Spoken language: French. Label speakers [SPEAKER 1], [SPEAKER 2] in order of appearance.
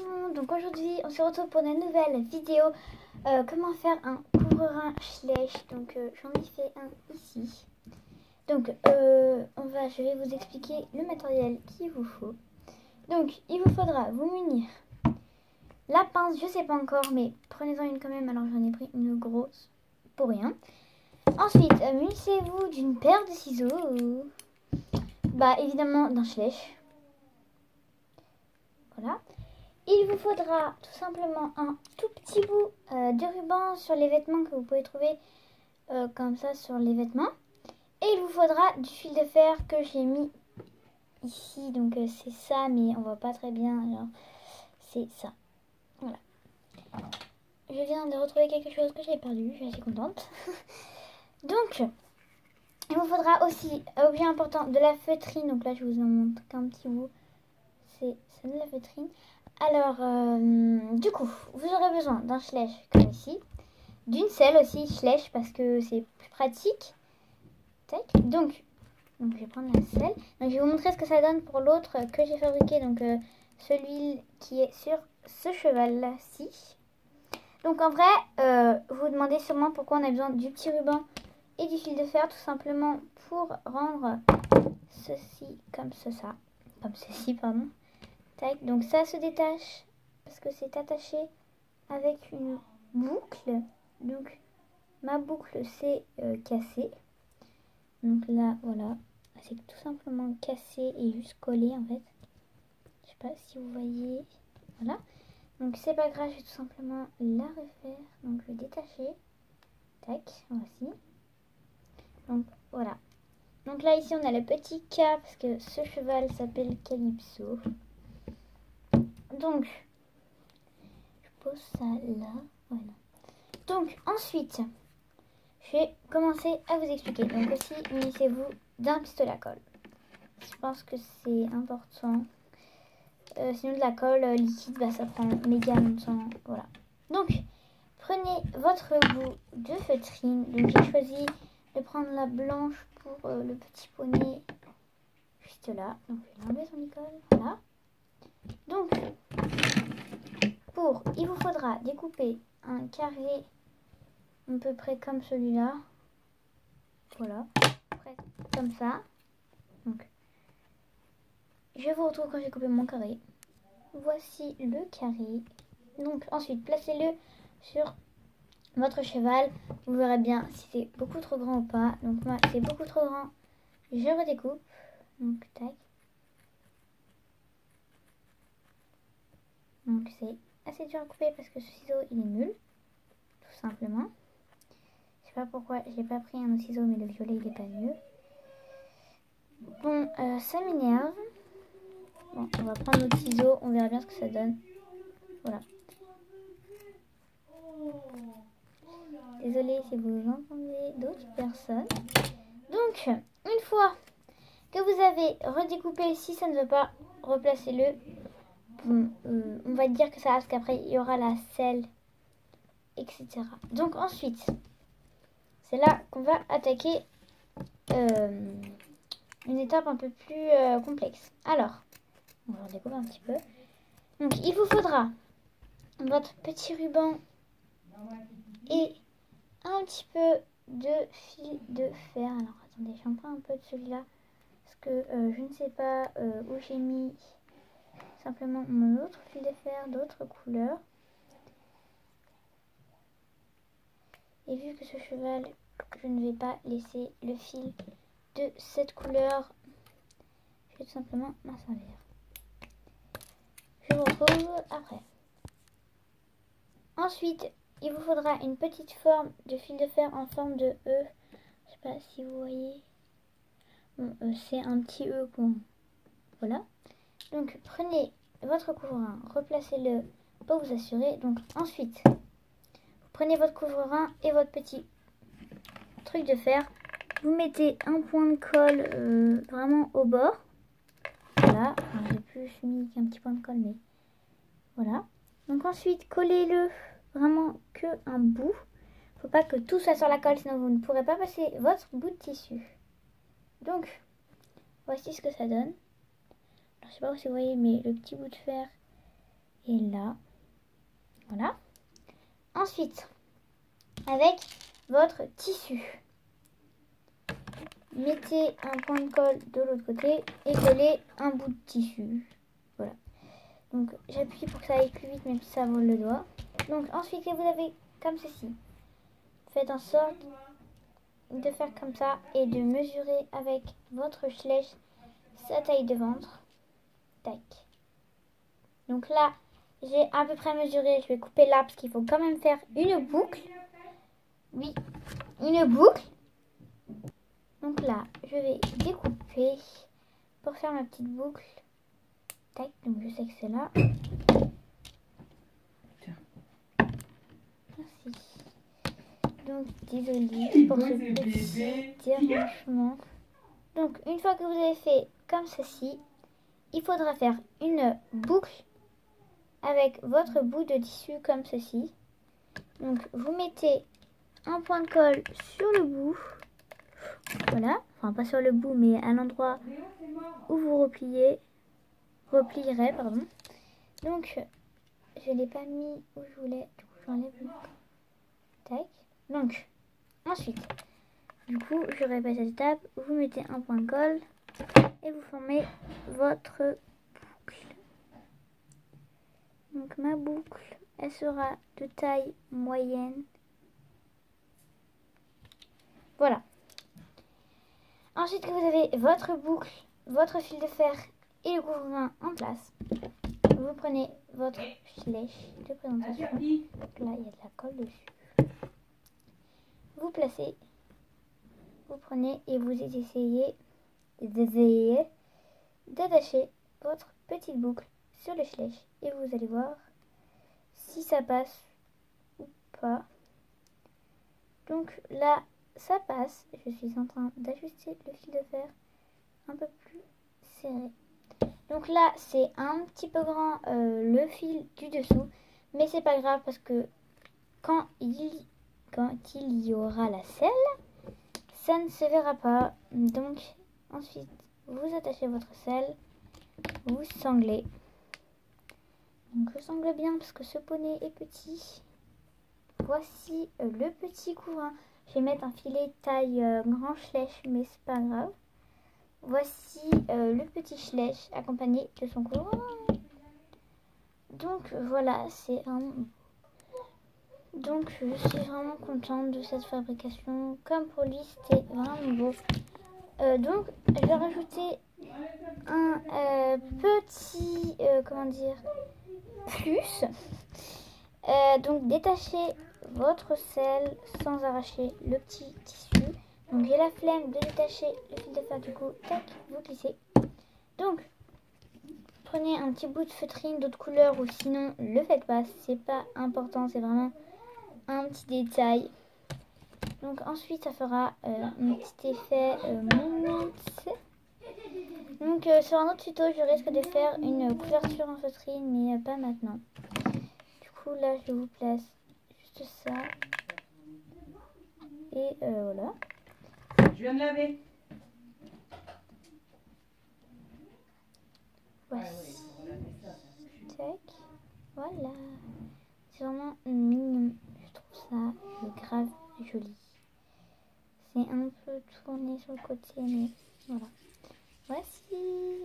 [SPEAKER 1] tout le monde, donc aujourd'hui on se retrouve pour une nouvelle vidéo. Comment faire un couvre-rein Schleich. Donc j'en ai fait un ici. Donc je vais vous expliquer le matériel qu'il vous faut. Donc il vous faudra vous munir la pince, je sais pas encore, mais prenez-en une quand même. Alors j'en ai pris une grosse pour rien. Ensuite munissez-vous d'une paire de ciseaux, évidemment d'un Schleich. Voilà. Il vous faudra tout simplement un tout petit bout de ruban sur les vêtements que vous pouvez trouver comme ça sur les vêtements. Et il vous faudra du fil de fer que j'ai mis ici. Donc c'est ça, mais on voit pas très bien. Alors c'est ça. Voilà. Je viens de retrouver quelque chose que j'ai perdu. Je suis assez contente. Donc il vous faudra aussi, objet important, de la feutrine. Donc là je vous en montre qu'un petit bout. C'est ça de la feutrine. Alors, du coup, vous aurez besoin d'un Schleich comme ici, d'une selle aussi Schleich parce que c'est plus pratique. Tac. Donc, je vais prendre la selle. Donc, je vais vous montrer ce que ça donne pour l'autre que j'ai fabriqué. Donc, celui qui est sur ce cheval-ci. Donc, en vrai, vous vous demandez sûrement pourquoi on a besoin du petit ruban et du fil de fer, tout simplement pour rendre ceci comme ça. Comme ceci, pardon. Tac, donc ça se détache parce que c'est attaché avec une boucle. Donc ma boucle c'est cassé. Donc là voilà, c'est tout simplement cassé et juste collé en fait. Je sais pas si vous voyez. Voilà. Donc c'est pas grave, je vais tout simplement la refaire. Donc je vais détacher. Tac, voici. Donc voilà. Donc là ici on a le petit K parce que ce cheval s'appelle Calypso. Donc je pose ça là, voilà. Donc ensuite, je vais commencer à vous expliquer. Donc aussi, munissez-vous d'un pistolet à colle. Je pense que c'est important. Sinon de la colle liquide, ça prend méga longtemps. Voilà. Donc, prenez votre bout de feutrine. Donc j'ai choisi de prendre la blanche pour le petit poney. Juste là. Donc je vais l'enlever son école. Voilà. Donc, il vous faudra découper un carré à peu près comme celui-là. Voilà, près comme ça. Donc, je vous retrouve quand j'ai coupé mon carré. Voici le carré. Donc, ensuite, placez-le sur votre cheval. Vous verrez bien si c'est beaucoup trop grand ou pas. Donc, moi, c'est beaucoup trop grand. Je redécoupe. Donc, tac. Donc, c'est assez dur à couper parce que ce ciseau, il est nul. Tout simplement. Je sais pas pourquoi je n'ai pas pris un autre ciseau, mais le violet, il est pas mieux. Bon, ça m'énerve. Bon, on va prendre notre ciseau, on verra bien ce que ça donne. Voilà. Désolée si vous entendez d'autres personnes. Donc, une fois que vous avez redécoupé, si ça ne veut pas, replacez-le. Bon, on va dire que ça va parce qu'après il y aura la selle, etc. Donc ensuite, c'est là qu'on va attaquer une étape un peu plus complexe. Alors, on va redécouper un petit peu. Donc, il vous faudra votre petit ruban et un petit peu de fil de fer. Alors, attendez, j'en prends un peu de celui-là parce que je ne sais pas où j'ai mis simplement mon autre fil de fer d'autres couleurs. Et vu que ce cheval, je ne vais pas laisser le fil de cette couleur, je vais tout simplement m'en servir. Je vous retrouve après. Ensuite, il vous faudra une petite forme de fil de fer en forme de E. Je sais pas si vous voyez. Bon, c'est un petit E. Bon. Voilà. Donc, prenez votre couvre-rein, replacez-le pour vous assurer. Donc, ensuite, vous prenez votre couvre-rein et votre petit truc de fer. Vous mettez un point de colle vraiment au bord. Voilà. J'ai plus mis qu'un petit point de colle, mais voilà. Donc ensuite, collez-le vraiment que un bout. Faut pas que tout soit sur la colle, sinon vous ne pourrez pas passer votre bout de tissu. Donc, voici ce que ça donne. Alors, je sais pas si vous voyez, mais le petit bout de fer et là. Voilà. Ensuite, avec votre tissu, mettez un point de colle de l'autre côté et collez un bout de tissu. Voilà. Donc j'appuie pour que ça aille plus vite même si ça vole le doigt. Donc ensuite vous avez comme ceci. Faites en sorte de faire comme ça et de mesurer avec votre flèche sa taille de ventre. Tac. Donc là, j'ai à peu près mesuré. Je vais couper là parce qu'il faut quand même faire une boucle. Oui, une boucle. Donc là, je vais découper pour faire ma petite boucle. Tac, donc je sais que c'est là. Merci. Donc désolée pour ce petit dérangement. Donc une fois que vous avez fait comme ceci, il faudra faire une boucle avec votre bout de tissu comme ceci. Donc vous mettez un point de colle sur le bout. Voilà, enfin pas sur le bout mais à l'endroit où vous replierez, pardon. Donc je l'ai pas mis où je voulais, du coup j'enlève le tac. Donc ensuite, du coup je répète cette étape, vous mettez un point de colle et vous formez votre boucle. Donc ma boucle, elle sera de taille moyenne. Voilà. Ensuite que vous avez votre boucle, votre fil de fer et le couvrant en place, vous prenez votre flèche de présentation. Donc là, il y a de la colle dessus. Vous placez, vous prenez et vous essayez d'attacher votre petite boucle sur le flèche. Et vous allez voir si ça passe ou pas. Donc là, ça passe. Je suis en train d'ajuster le fil de fer un peu plus serré. Donc là, c'est un petit peu grand le fil du dessous. Mais c'est pas grave parce que quand il y aura la selle, ça ne se verra pas. Donc ensuite, vous attachez votre selle, vous sanglez. Donc je sangle bien parce que ce poney est petit. Voici le petit couvrant. Je vais mettre un filet taille grand flèche, mais c'est pas grave. Voici le petit flèche accompagné de son couvrant. Donc voilà, c'est un... Donc je suis vraiment contente de cette fabrication. Comme pour lui, c'était vraiment beau. Donc je vais rajouter un petit, comment dire, plus. Donc détachez votre selle sans arracher le petit tissu. Donc j'ai la flemme de détacher le fil de fer, du coup, tac, vous glissez. Donc prenez un petit bout de feutrine d'autre couleur ou sinon le faites pas, c'est pas important, c'est vraiment un petit détail. Donc ensuite ça fera un petit effet moumoute. Donc sur un autre tuto je risque de faire une couverture en feutrine mais pas maintenant. Du coup là je vous place juste ça. Et voilà.
[SPEAKER 2] Je viens de laver.
[SPEAKER 1] Voici. Tac. Voilà. C'est vraiment mignon. Je trouve ça grave joli. C'est un peu tourné sur le côté mais voilà. Voici.